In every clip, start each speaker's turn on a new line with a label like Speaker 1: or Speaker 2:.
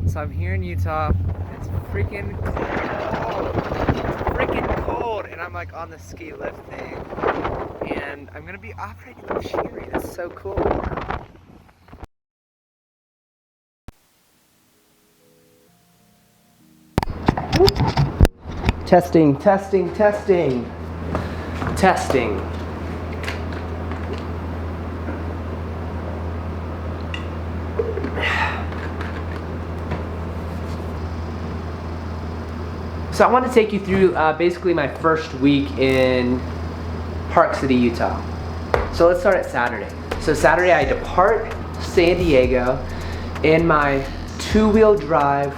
Speaker 1: So I'm here in Utah. It's freaking cold. Freaking cold. And I'm like on the ski lift thing. And I'm gonna be operating the machinery. That's so cool. Testing, testing, testing. Testing. So I want to take you through basically my first week in Park City, Utah. So let's start at Saturday. So Saturday I depart San Diego in my two-wheel drive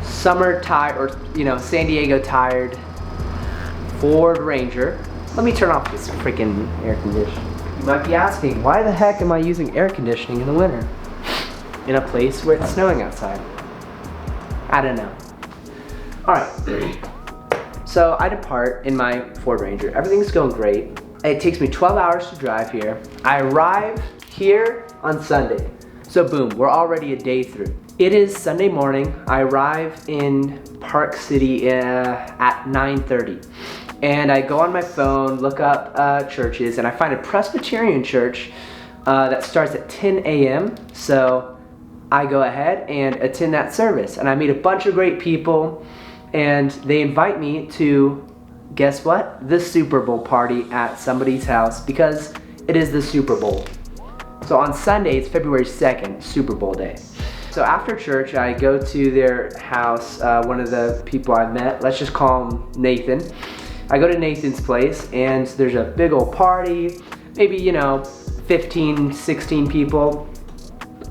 Speaker 1: summer tire, or San Diego tired Ford Ranger. Let me turn off this freaking air conditioning. You might be asking, why the heck am I using air conditioning in the winter in a place where it's snowing outside? I don't know. Alright, so I depart in my Ford Ranger. Everything's going great. It takes me 12 hours to drive here. I arrive here on Sunday. So boom, we're already a day through. It is Sunday morning. I arrive in Park City at 9:30. And I go on my phone, look up churches, and I find a Presbyterian church that starts at 10 a.m. So I go ahead and attend that service. And I meet a bunch of great people. And they invite me to, guess what? The Super Bowl party at somebody's house because it is the Super Bowl. So on Sunday, it's February 2nd, Super Bowl day. So after church, I go to their house, one of the people I met, let's just call him Nathan. I go to Nathan's place and there's a big old party, maybe, 15, 16 people.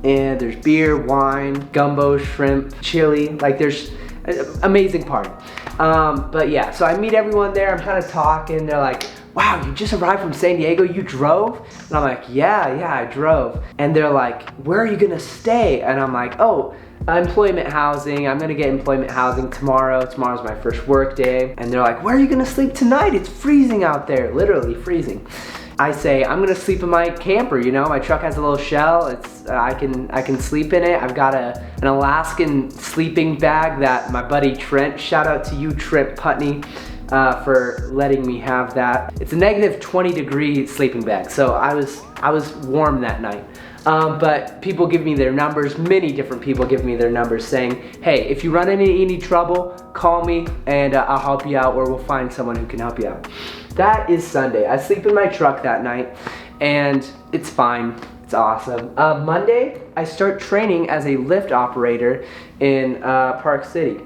Speaker 1: And there's beer, wine, gumbo, shrimp, chili, like there's amazing party. But yeah, so I meet everyone there. I'm kind of talking. They're like, wow, you just arrived from San Diego? You drove? And I'm like, yeah, I drove. And they're like, where are you gonna stay? And I'm like, oh, employment housing. I'm gonna get employment housing tomorrow. Tomorrow's my first work day. And they're like, where are you gonna sleep tonight? It's freezing out there, literally freezing. I say, I'm gonna sleep in my camper, my truck has a little shell. It's I can sleep in it. I've got an Alaskan sleeping bag that my buddy Trent, shout out to you Trent Putney, for letting me have that. It's a negative 20-degree sleeping bag, so I was warm that night. But people give me their numbers, many different people give me their numbers saying, hey, if you run into any trouble, call me and I'll help you out, or we'll find someone who can help you out. That is Sunday. I sleep in my truck that night and it's fine. It's awesome. Monday, I start training as a lift operator in Park City.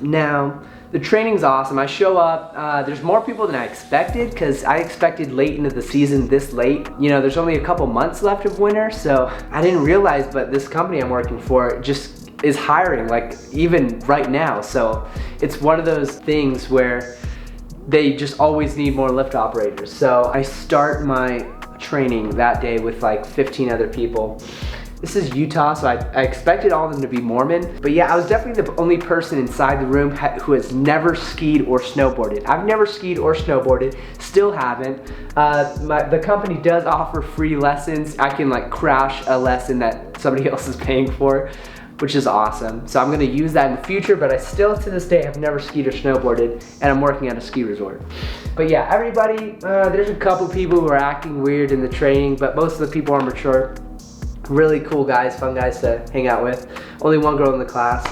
Speaker 1: Now, the training's awesome. I show up, there's more people than I expected because I expected late into the season this late. There's only a couple months left of winter, so I didn't realize, but this company I'm working for just is hiring, like even right now. So it's one of those things where they just always need more lift operators. So I start my training that day with like 15 other people. This is Utah, so I expected all of them to be Mormon. But yeah, I was definitely the only person inside the room who has never skied or snowboarded. I've never skied or snowboarded, still haven't. The company does offer free lessons. I can like crash a lesson that somebody else is paying for, which is awesome. So I'm gonna use that in the future, but I still to this day have never skied or snowboarded, and I'm working at a ski resort. But yeah, everybody, there's a couple people who are acting weird in the training, but most of the people are mature. Really cool guys, fun guys to hang out with. Only one girl in the class,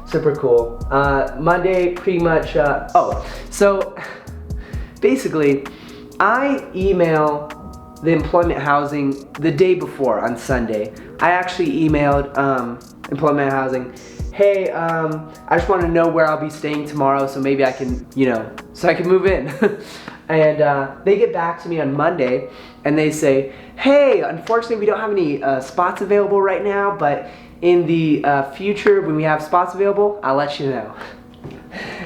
Speaker 1: super cool. Monday, pretty much, so basically, I email the employment housing the day before on Sunday. I actually emailed employment housing, hey, I just want to know where I'll be staying tomorrow so maybe I can, so I can move in. And they get back to me on Monday and they say, hey, unfortunately we don't have any spots available right now, but in the future when we have spots available, I'll let you know.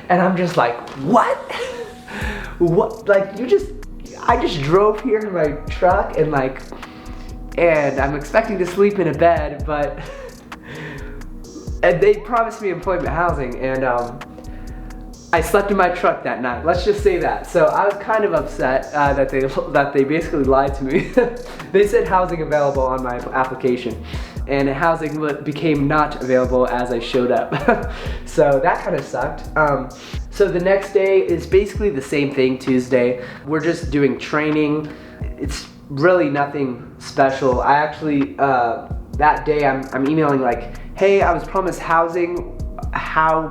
Speaker 1: And I'm just like, what? What? Like I just drove here in my truck and I'm expecting to sleep in a bed, but and they promised me employment housing, and I slept in my truck that night. Let's just say that. So I was kind of upset that they basically lied to me. They said housing available on my application. and housing became not available as I showed up. So that kind of sucked. So the next day is basically the same thing, Tuesday. We're just doing training. It's really nothing special. I actually, that day I'm emailing like, hey, I was promised housing. How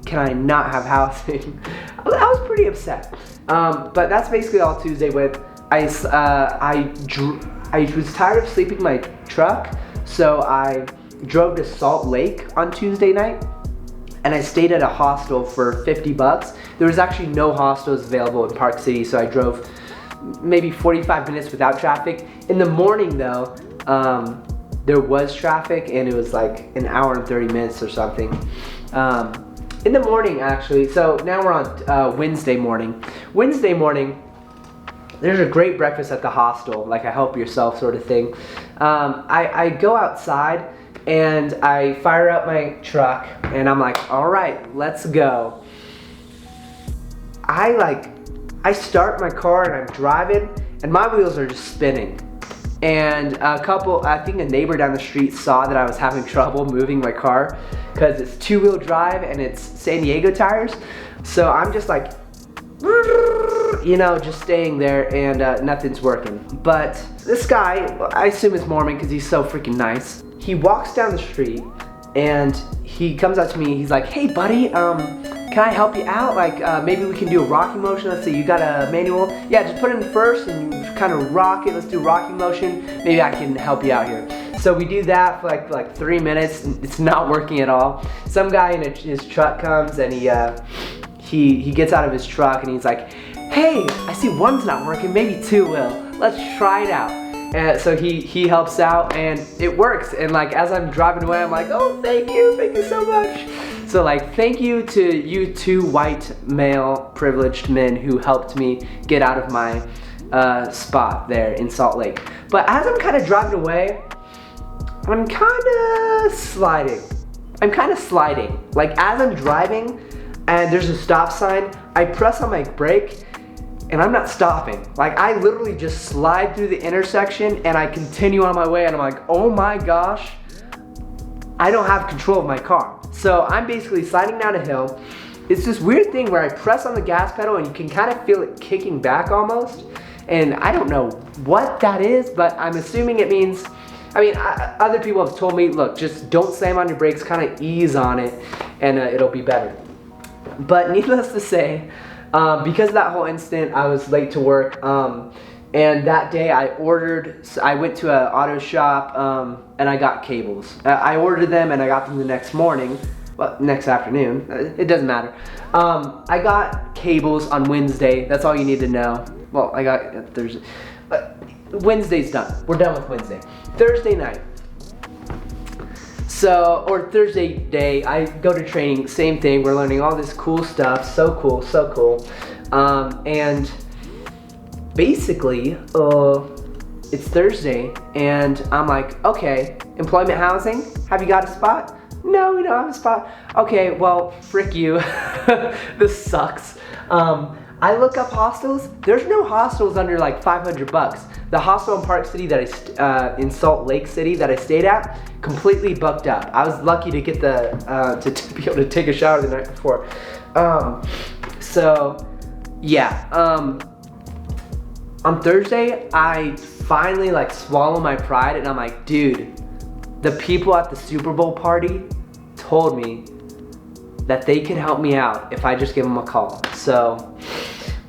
Speaker 1: can I not have housing? I was pretty upset. But that's basically all Tuesday with. I was tired of sleeping in my truck, so I drove to Salt Lake on Tuesday night, and I stayed at a hostel for $50. There was actually no hostels available in Park City, so I drove maybe 45 minutes without traffic. In the morning though, there was traffic, and it was like an hour and 30 minutes or something. In the morning actually, so now we're on Wednesday morning. Wednesday morning, there's a great breakfast at the hostel, like a help yourself sort of thing. I go outside and I fire up my truck and I'm like, all right, let's go. I start my car and I'm driving and my wheels are just spinning. And I think a neighbor down the street saw that I was having trouble moving my car because it's two-wheel drive and it's San Diego tires. So I'm just like, you know, just staying there, and nothing's working. But this guy, I assume is Mormon because he's so freaking nice. He walks down the street and he comes up to me. He's like, hey buddy, can I help you out? Like maybe we can do a rocking motion. Let's say you got a manual. Yeah, just put it in first and you kind of rock it. Let's do rocking motion. Maybe I can help you out here. So we do that for like 3 minutes. It's not working at all. Some guy in his truck comes and he gets out of his truck and he's like, hey, I see one's not working, maybe two will. Let's try it out. And so he helps out and it works. And like as I'm driving away, I'm like, oh, thank you so much. So like, thank you to you two white male privileged men who helped me get out of my spot there in Salt Lake. But as I'm kind of driving away, I'm kind of sliding. Like as I'm driving and there's a stop sign, I press on my brake and I'm not stopping. Like I literally just slide through the intersection and I continue on my way and I'm like, oh my gosh, I don't have control of my car. So I'm basically sliding down a hill. It's this weird thing where I press on the gas pedal and you can kind of feel it kicking back almost. And I don't know what that is, but I'm assuming it means, other people have told me, look, just don't slam on your brakes, kind of ease on it and it'll be better. But needless to say, because of that whole incident, I was late to work, and that day I went to an auto shop, and I got cables. I ordered them and I got them the next morning, well, next afternoon, it doesn't matter. I got cables on Wednesday, that's all you need to know. Well, I got Thursday, Wednesday's done, we're done with Wednesday. Thursday night. So, or Thursday day, I go to training, same thing, we're learning all this cool stuff, so cool. And basically, it's Thursday, and I'm like, okay, employment housing, have you got a spot? No, we don't have a spot. Okay, well, frick you, this sucks. I look up hostels, there's no hostels under like $500. The hostel in Park City in Salt Lake City that I stayed at, completely booked up. I was lucky to get to be able to take a shower the night before. So yeah, on Thursday, I finally like swallow my pride and I'm like, dude, the people at the Super Bowl party told me that they can help me out if I just give them a call. So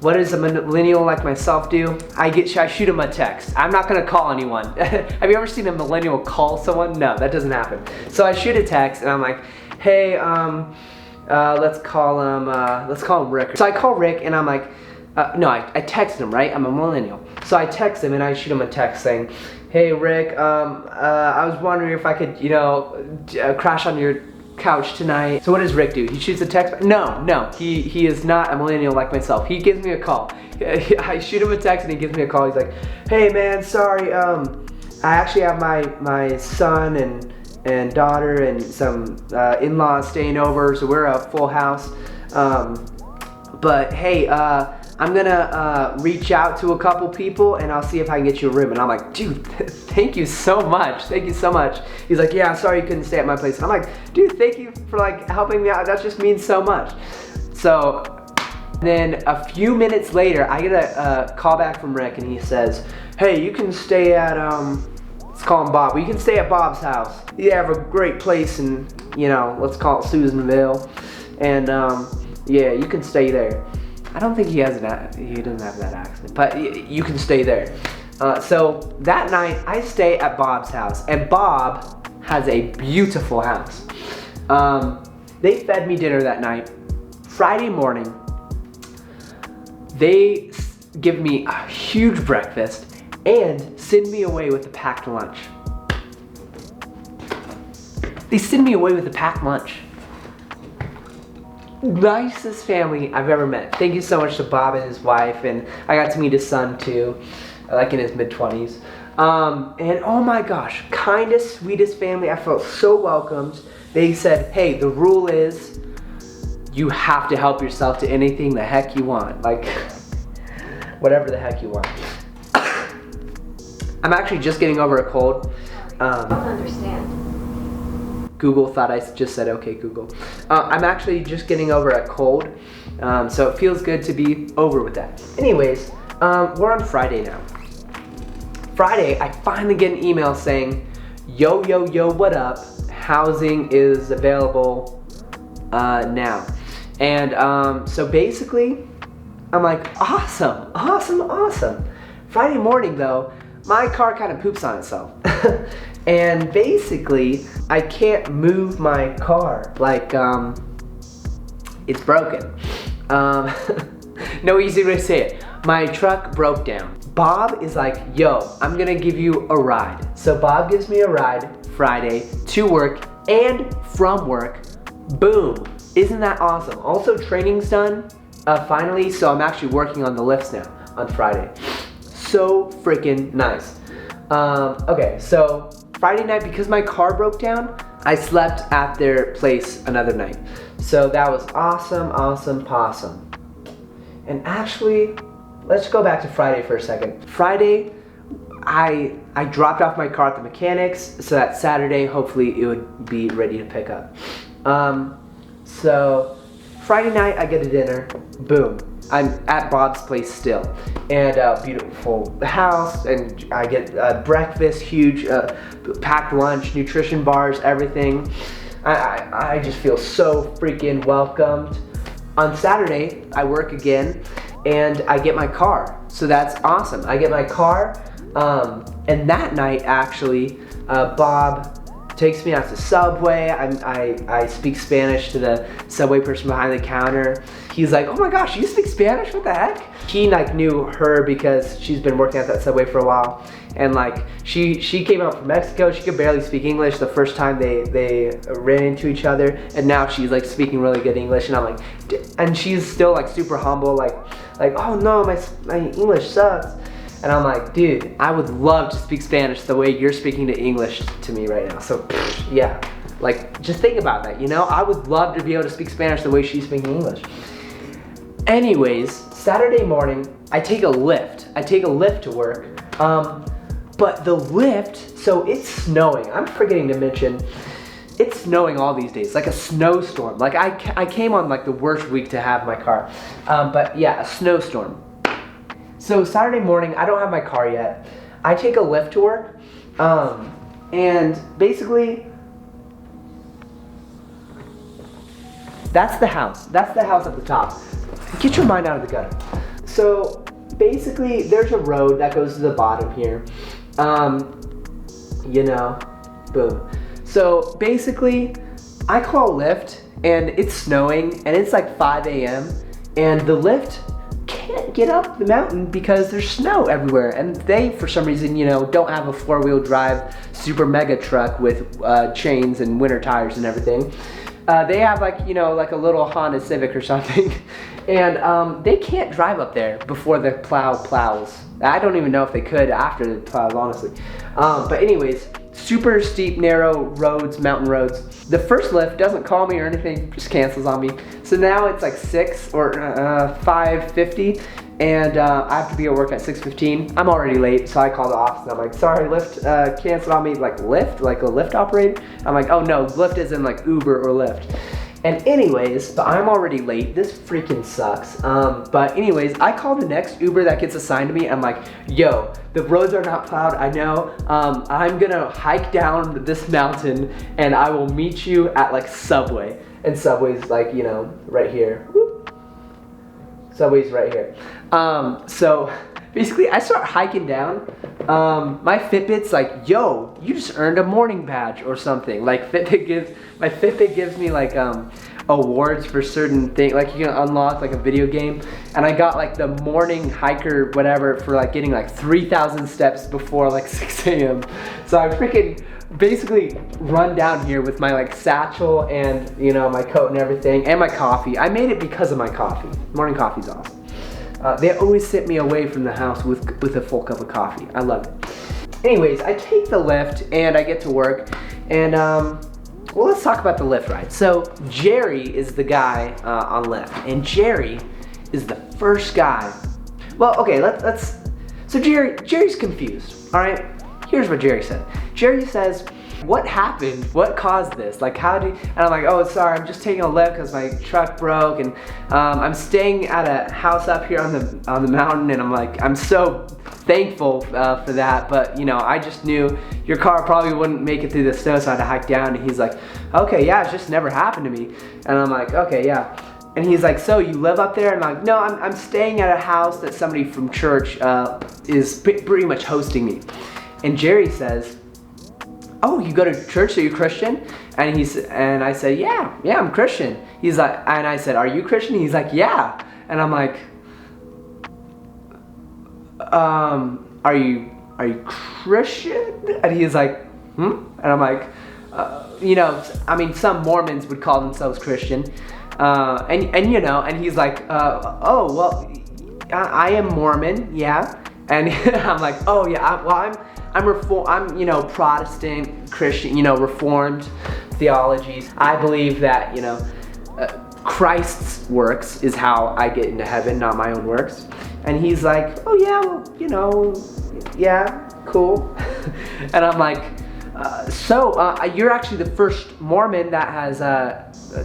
Speaker 1: what does a millennial like myself do? I shoot them a text. I'm not gonna call anyone. Have you ever seen a millennial call someone? No, that doesn't happen. So I shoot a text and I'm like, hey, let's call him Rick. So I call Rick and I'm like, no, I text him, right? I'm a millennial. So I text him and I shoot him a text saying, hey Rick, I was wondering if I could, crash on your couch tonight. So what does Rick do? He shoots a text? No, he is not a millennial like myself. He gives me a call. I shoot him a text and he gives me a call. He's like, hey man, sorry, I actually have my son and daughter and some in-laws staying over, so we're a full house. But hey, I'm gonna reach out to a couple people and I'll see if I can get you a room. And I'm like, dude, thank you so much. Thank you so much. He's like, yeah, I'm sorry you couldn't stay at my place. And I'm like, dude, thank you for like helping me out. That just means so much. So then a few minutes later, I get a call back from Rick and he says, hey, you can stay at, let's call him Bob. You can stay at Bob's house. You have a great place in, you know, let's call it Susanville. And yeah, you can stay there. I don't think he doesn't have that accent, but you can stay there. So that night, I stay at Bob's house, and Bob has a beautiful house. They fed me dinner that night. Friday morning, they give me a huge breakfast and send me away with a packed lunch. They send me away with a packed lunch. Nicest family I've ever met. Thank you so much to Bob and his wife, and I got to meet his son too, like in his mid-20s. And oh my gosh, kindest, sweetest family. I felt so welcomed. They said, hey, the rule is you have to help yourself to anything the heck you want. Like, whatever the heck you want. I'm actually just getting over a cold.
Speaker 2: I don't understand.
Speaker 1: Google thought I just said, okay, Google. I'm actually just getting over a cold, so it feels good to be over with that. Anyways, we're on Friday now. Friday, I finally get an email saying, yo, yo, yo, what up? Housing is available now. And so basically, I'm like, awesome, awesome, awesome. Friday morning though, my car kind of poops on itself. And basically, I can't move my car. Like, it's broken. No easy way to say it. My truck broke down. Bob is like, yo, I'm gonna give you a ride. So Bob gives me a ride Friday to work and from work. Boom. Isn't that awesome? Also, training's done finally, so I'm actually working on the lifts now on Friday. So freaking nice. Okay, so Friday night, because my car broke down, I slept at their place another night. So that was awesome, awesome, possum. And actually, let's go back to Friday for a second. Friday, I dropped off my car at the mechanics, so that Saturday, hopefully it would be ready to pick up. So Friday night, I get a dinner, boom. I'm at Bob's place still, and a beautiful house, and I get breakfast, huge packed lunch, nutrition bars, everything. I just feel so freaking welcomed. On Saturday, I work again, and I get my car, so that's awesome. I get my car, and that night actually, Bob takes me out to Subway. I speak Spanish to the Subway person behind the counter. He's like, oh my gosh, you speak Spanish? What the heck? He like knew her because she's been working at that Subway for a while. And like, she came out from Mexico. She could barely speak English the first time they ran into each other. And now she's like speaking really good English. And I'm like, and she's still like super humble, like oh no, my English sucks. And I'm like, dude, I would love to speak Spanish the way you're speaking to English to me right now. So, yeah, like, just think about that, you know? I would love to be able to speak Spanish the way she's speaking English. Anyways, Saturday morning, I take a lift. I take a lift to work. But the lift, so it's snowing. I'm forgetting to mention, it's snowing all these days, like a snowstorm. Like, I came on, like, the worst week to have my car. But, yeah, a snowstorm. So Saturday morning, I don't have my car yet. I take a lift to work, and basically, that's the house. That's the house at the top. Get your mind out of the gutter. So basically, there's a road that goes to the bottom here. You know, boom. So basically, I call Lyft, and it's snowing, and it's like 5 a.m., and the Lyft can't get up the mountain because there's snow everywhere, and they for some reason, you know, don't have a 4-wheel drive super mega truck with chains and winter tires and everything. They have like, you know, like a little Honda Civic or something, and they can't drive up there before the plow plows. I don't even know if they could after the plows, honestly. But anyways, super steep, narrow roads, mountain roads. the first Lyft doesn't call me or anything, just cancels on me. So now it's like 6 or 5:50, and I have to be at work at 6:15. I'm already late, so I call the office and I'm like, sorry, Lyft canceled on me. Like Lyft, like a Lyft operator? I'm like, oh no, Lyft isn't like Uber or Lyft. And anyways, but I'm already late. This freaking sucks. But anyways, I call the next Uber that gets assigned to me. I'm like, yo, the roads are not plowed, I know. I'm gonna hike down this mountain and I will meet you at like Subway. And Subway's like, you know, right here. Whoop. Subway's right here. So basically I start hiking down. My Fitbit's like, yo, you just earned a morning badge or something. Like my Fitbit gives me like awards for certain things, like you can unlock like a video game, and I got like the morning hiker whatever for like getting like 3,000 steps before like 6 a.m. So I freaking basically run down here with my like satchel and, you know, my coat and everything, and my coffee. I made it because of my coffee. Morning coffee's awesome. They always sent me away from the house with a full cup of coffee. I love it. Anyways, I take the Lyft and I get to work, and well, let's talk about the Lyft ride. So Jerry is the guy on Lyft, and Jerry is the first guy. Well, okay, let's. So Jerry's confused. All right, here's what Jerry said. Jerry says, what happened? What caused this? Like, how did? And I'm like, oh, sorry, I'm just taking a Lyft because my truck broke, and I'm staying at a house up here on the mountain, and I'm like, I'm so thankful for that, but you know, I just knew your car probably wouldn't make it through the snow, so I had to hike down. And he's like, okay, yeah, it's just never happened to me. And I'm like, okay, yeah. And he's like, so you live up there? And I'm like, no, I'm staying at a house that somebody from church is pretty much hosting me. And Jerry says, oh, you go to church, so you're Christian? And I said, yeah, I'm Christian. He's like, and I said, are you Christian? He's like, yeah. And I'm like, are you Christian? And he's like, And I'm like, you know, I mean, some Mormons would call themselves Christian. And you know, and he's like, oh, well, I am Mormon, yeah. And I'm like, oh yeah, I'm you know, Protestant, Christian, you know, Reformed theologies. I believe that, you know, Christ's works is how I get into heaven, not my own works. And he's like, oh yeah, well, you know, yeah, cool. And I'm like, so you're actually the first Mormon that has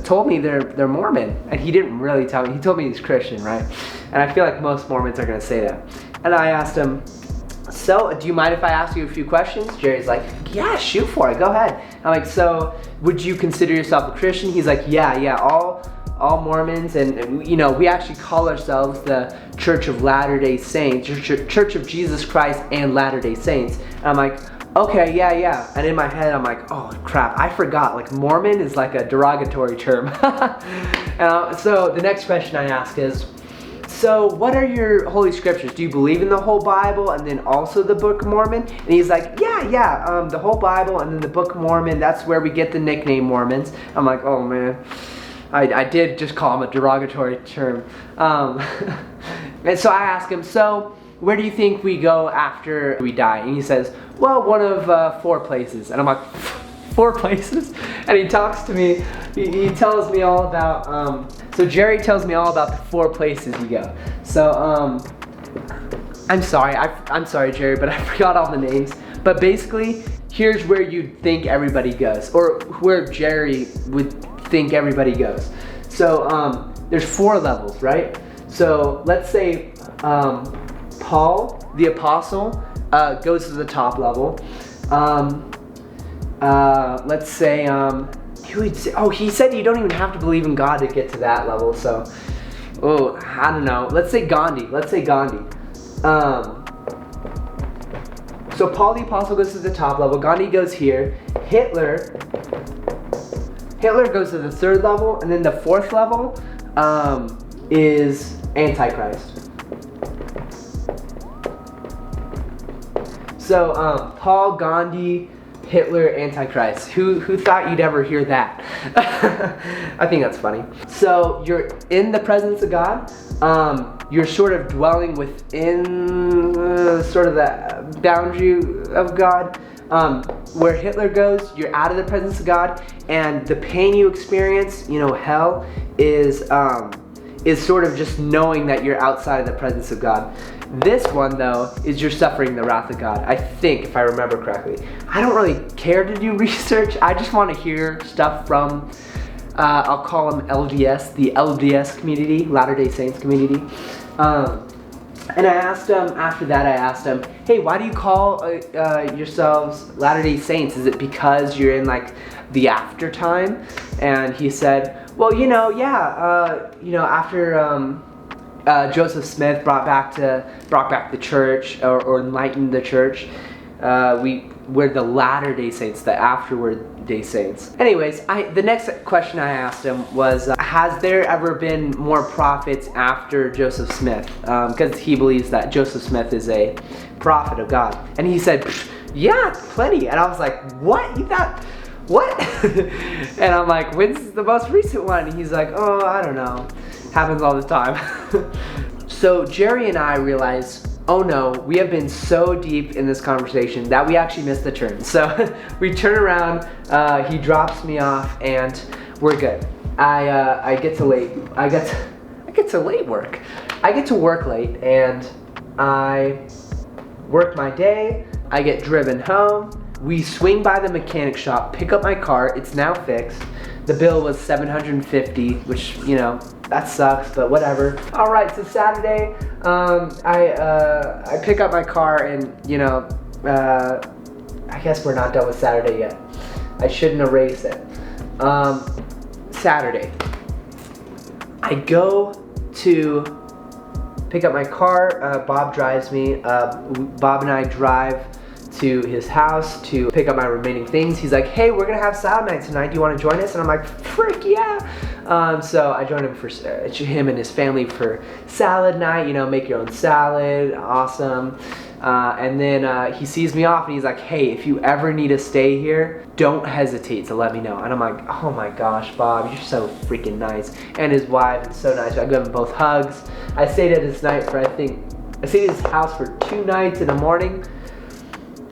Speaker 1: told me they're Mormon. And he didn't really tell me. He told me he's Christian, right? And I feel like most Mormons are gonna say that. And I asked him, so do you mind if I ask you a few questions? Jerry's like, yeah, shoot for it, go ahead. I'm like, so would you consider yourself a Christian? He's like, yeah, all Mormons, and you know, we actually call ourselves the Church of Latter-day Saints, Church of Jesus Christ and Latter-day Saints. And I'm like, okay, yeah. And in my head, I'm like, oh crap, I forgot, like Mormon is like a derogatory term. So the next question I ask is, so what are your holy scriptures? Do you believe in the whole Bible and then also the Book of Mormon? And he's like, yeah, the whole Bible and then the Book of Mormon, that's where we get the nickname Mormons. I'm like, oh man, I did just call him a derogatory term. And so I ask him, so where do you think we go after we die? And he says, well, one of 4 places. And I'm like, 4 places? And he talks to me, he tells me all about, so Jerry tells me all about the 4 places you go. So, I'm sorry Jerry, but I forgot all the names. But basically, here's where you'd think everybody goes, or where Jerry would think everybody goes. So, there's 4 levels, right? So, let's say, Paul, the apostle, goes to the top level. Let's say, who would say, oh, he said you don't even have to believe in God to get to that level, so, oh, I don't know. Let's say Gandhi. So Paul the Apostle goes to the top level, Gandhi goes here, Hitler goes to the 3rd level, and then the 4th level is Antichrist. So Paul, Gandhi, Hitler, Antichrist. Who thought you'd ever hear that? I think that's funny. So you're in the presence of God. You're sort of dwelling within sort of the boundary of God. Where Hitler goes, you're out of the presence of God, and the pain you experience, hell, is sort of just knowing that you're outside of the presence of God. This one, though, is you're suffering the wrath of God, I think, if I remember correctly. I don't really care to do research. I just want to hear stuff from, I'll call them LDS, the LDS community, Latter-day Saints community. And I asked him, after that I asked him, hey, why do you call yourselves Latter-day Saints? Is it because you're in like the after time? And he said, well, after Joseph Smith brought back the church or enlightened the church, we're the Latter-day Saints, the afterward-day Saints. Anyways, the next question I asked him was, has there ever been more prophets after Joseph Smith? Because he believes that Joseph Smith is a prophet of God. And he said, yeah, plenty. And I was like, what? You thought, what? And I'm like, when's the most recent one? And he's like, oh, I don't know. Happens all the time. So Jerry and I realized, oh no, we have been so deep in this conversation that we actually missed the turn. So we turn around, he drops me off, and we're good. I get to work. I get to work late, and I work my day. I get driven home. We swing by the mechanic shop, pick up my car. It's now fixed. The bill was $750, which, that sucks, but whatever. All right, so Saturday, I pick up my car, and I guess we're not done with Saturday yet. I shouldn't erase it. Saturday, I go to pick up my car. Bob drives me. Bob and I drive to his house to pick up my remaining things. He's like, hey, we're gonna have salad night tonight. Do you want to join us? And I'm like, frick yeah. So I joined him and his family for salad night. Make your own salad, awesome. And then he sees me off and he's like, hey, if you ever need to stay here, don't hesitate to let me know. And I'm like, oh my gosh, Bob, you're so freaking nice. And his wife is so nice. I give them both hugs. I stayed at his house for 2 nights in the morning.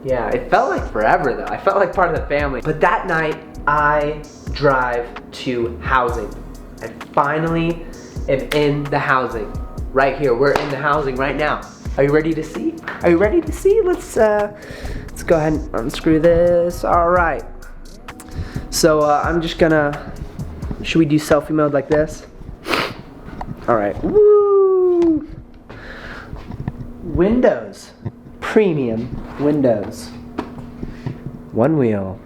Speaker 1: Yeah, it felt like forever though. I felt like part of the family. But that night, I drive to housing. I finally am in the housing. Right here, we're in the housing right now. Are you ready to see? Are you ready to see? Let's go ahead and unscrew this. All right. So I'm just gonna, should we do selfie mode like this? All right, woo! Windows. Premium windows. One wheel.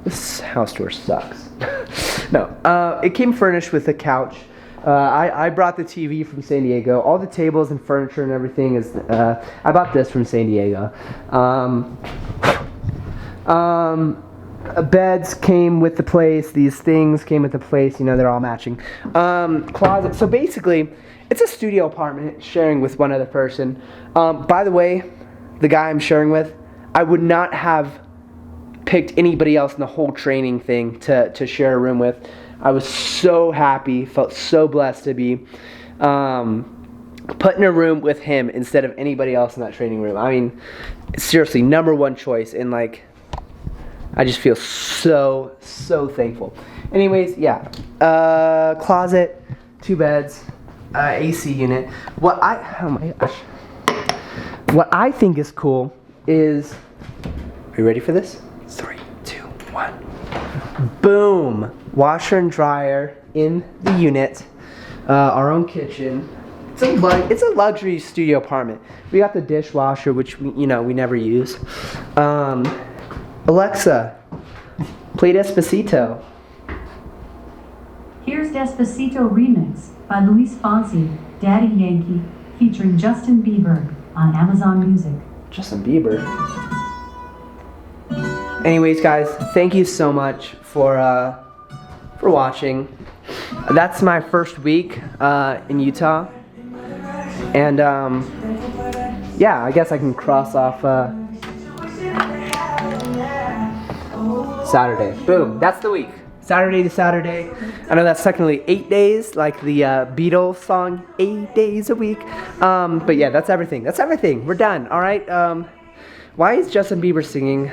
Speaker 1: This house tour sucks. No, it came furnished with a couch. I brought the TV from San Diego. All the tables and furniture and everything is, I bought this from San Diego. Beds came with the place. These things came with the place. They're all matching. Closet. So basically, it's a studio apartment sharing with one other person. By the way, the guy I'm sharing with, I would not have picked anybody else in the whole training thing to share a room with. I was so happy, felt so blessed to be put in a room with him instead of anybody else in that training room. I mean, seriously, number one choice. And I just feel so thankful. Anyways, yeah. Closet, 2 beds. AC unit. What I think is cool is, are you ready for this? 3, 2, 1. Boom! Washer and dryer in the unit. Our own kitchen. It's a luxury studio apartment. We got the dishwasher, which we never use. Alexa, play Despacito.
Speaker 3: Here's Despacito Remix by Luis Fonsi, Daddy Yankee, featuring Justin Bieber on Amazon Music.
Speaker 1: Justin Bieber. Anyways, guys, thank you so much for watching. That's my first week in Utah, and yeah, I guess I can cross off Saturday. Boom, that's the week. Saturday to Saturday. I know that's technically 8 days, like the Beatles song, 8 days a week. But yeah, that's everything. That's everything. We're done, all right? Why is Justin Bieber singing